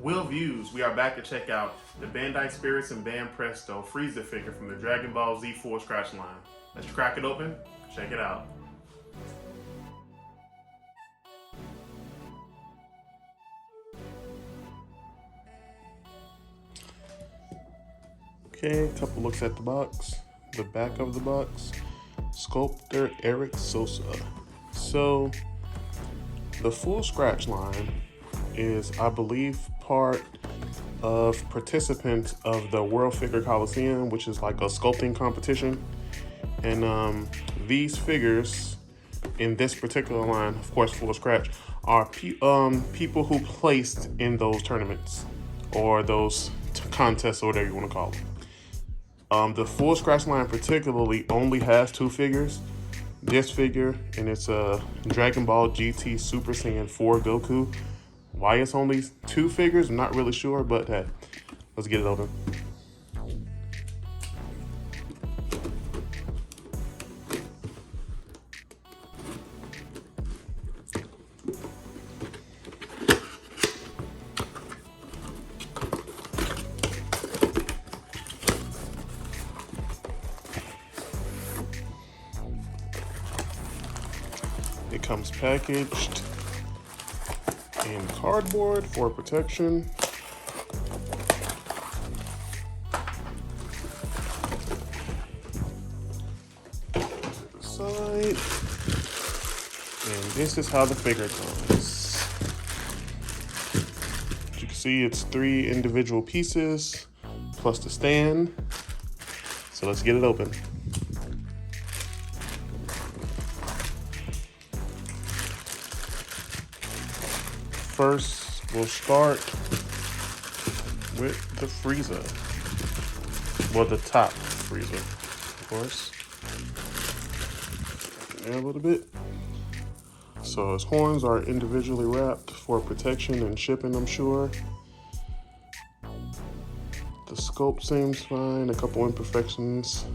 Will Views, we are back to check out the Bandai Spirits and Banpresto Frieza figure from the Dragon Ball Z Full Scratch line. Let's crack it open, check it out. Okay, a couple looks at the box. The back of the box, sculptor Eric Sosa. So, the Full Scratch line is, I believe, part of participants of the World Figure Coliseum, which is like a sculpting competition. And these figures in this particular line, of course, Full Scratch, are people who placed in those tournaments or those contests or whatever you want to call them. The Full Scratch line particularly only has two figures. This figure, and it's a Dragon Ball GT Super Saiyan 4 Goku. Why it's only two figures, I'm not really sure, but hey, let's get it open. It comes packaged in cardboard for protection. Side. And this is how the figure comes. As you can see, it's 3 individual pieces plus the stand. So let's get it open. First, we'll start with the Frieza. Well, the top Frieza, of course. There a little bit. So his horns are individually wrapped for protection and shipping, I'm sure. The sculpt seems fine. A couple imperfections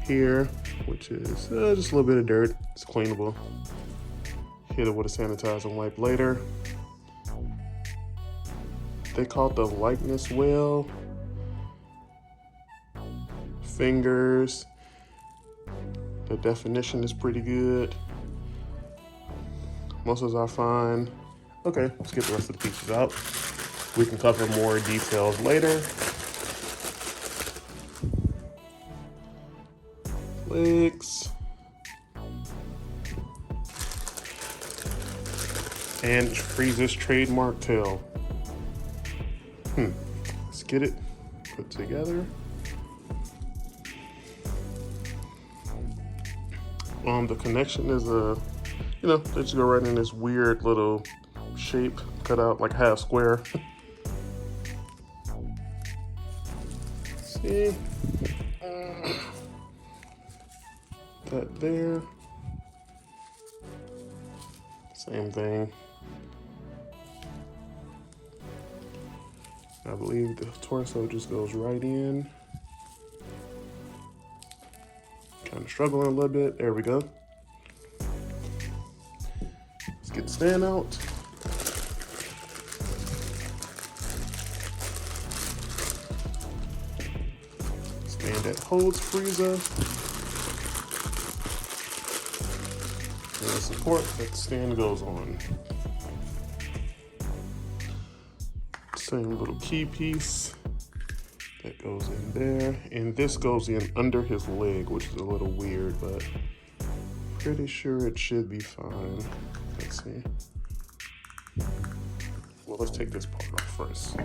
here, which is just a little bit of dirt. It's cleanable. Hit it with a sanitizing wipe later. They call it the likeness wheel. Fingers. The definition is pretty good. Muscles are fine. Okay, let's get the rest of the pieces out. We can cover more details later. Legs. And Frieza's trademark tail. Let's get it put together. The connection is they just go right in this weird little shape, cut out like half square. See? That there. Same thing. I believe the torso just goes right in. Kind of struggling a little bit. There we go. Let's get the stand out. Stand that holds Frieza. And the support that the stand goes on. Same little key piece that goes in there, and this goes in under his leg, which is a little weird, but pretty sure it should be fine. Let's see. Well, let's take this part off first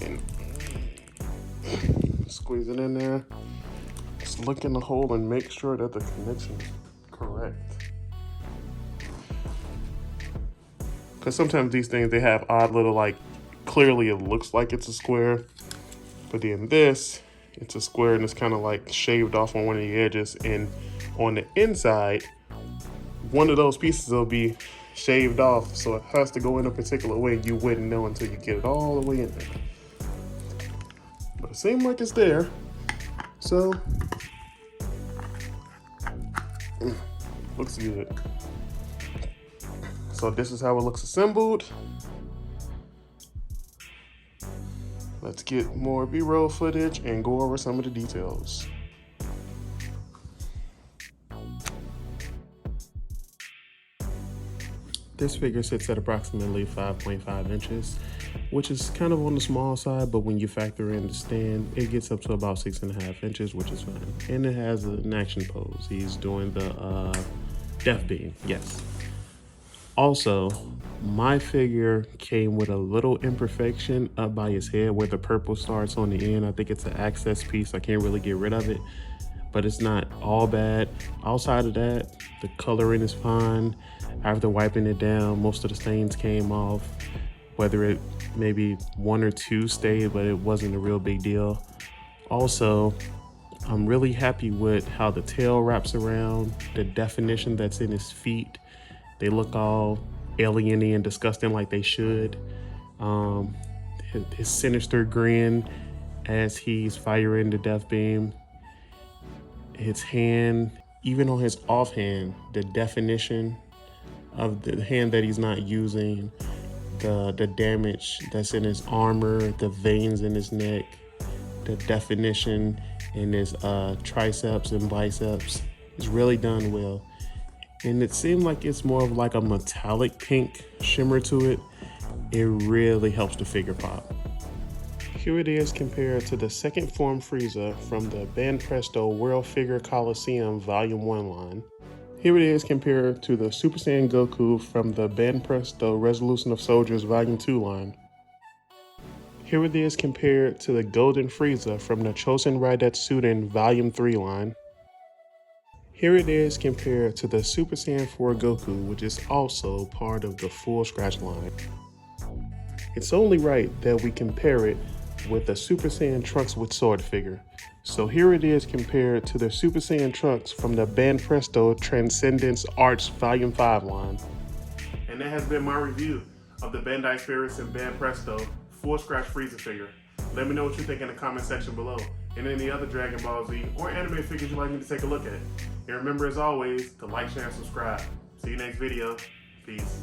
and squeeze it in there. Just look in the hole and make sure that the connection is correct. Because sometimes these things, they have odd little, like, clearly it looks like it's a square, but then this, it's a square and it's kind of like shaved off on one of the edges, and on the inside, one of those pieces will be shaved off, so it has to go in a particular way. You wouldn't know until you get it all the way in there. But it seems like it's there, so looks good. So this is how it looks assembled. Let's get more B-roll footage and go over some of the details. This figure sits at approximately 5.5 inches, which is kind of on the small side, but when you factor in the stand, it gets up to about 6.5 inches, which is fine. And it has an action pose. He's doing the death beam, yes. Also, my figure came with a little imperfection up by his head where the purple starts on the end. I think it's an access piece. I can't really get rid of it, but it's not all bad. Outside of that, the coloring is fine. After wiping it down, most of the stains came off. Whether it maybe one or two stayed, but it wasn't a real big deal. Also, I'm really happy with how the tail wraps around, the definition that's in his feet. They look all alien-y and disgusting like they should. His sinister grin as he's firing the death beam. His hand, even on his offhand, the definition of the hand that he's not using, the damage that's in his armor, the veins in his neck, the definition in his triceps and biceps is really done well. And it seemed like it's more of like a metallic pink shimmer to it. It really helps the figure pop. Here it is compared to the second form Frieza from the Banpresto World Figure Coliseum Volume 1 line. Here it is compared to the Super Saiyan Goku from the Banpresto Resolution of Soldiers Volume 2 line. Here it is compared to the Golden Frieza from the Chosen Raidetsuden Volume 3 line. Here it is compared to the Super Saiyan 4 Goku, which is also part of the Full Scratch line. It's only right that we compare it with the Super Saiyan Trunks with Sword figure. So here it is compared to the Super Saiyan Trunks from the Banpresto Transcendence Arts Volume 5 line. And that has been my review of the Bandai Spirits and Banpresto Full Scratch Frieza figure. Let me know what you think in the comment section below, and any other Dragon Ball Z or anime figures you'd like me to take a look at. And remember, as always, to like, share, and subscribe. See you next video. Peace.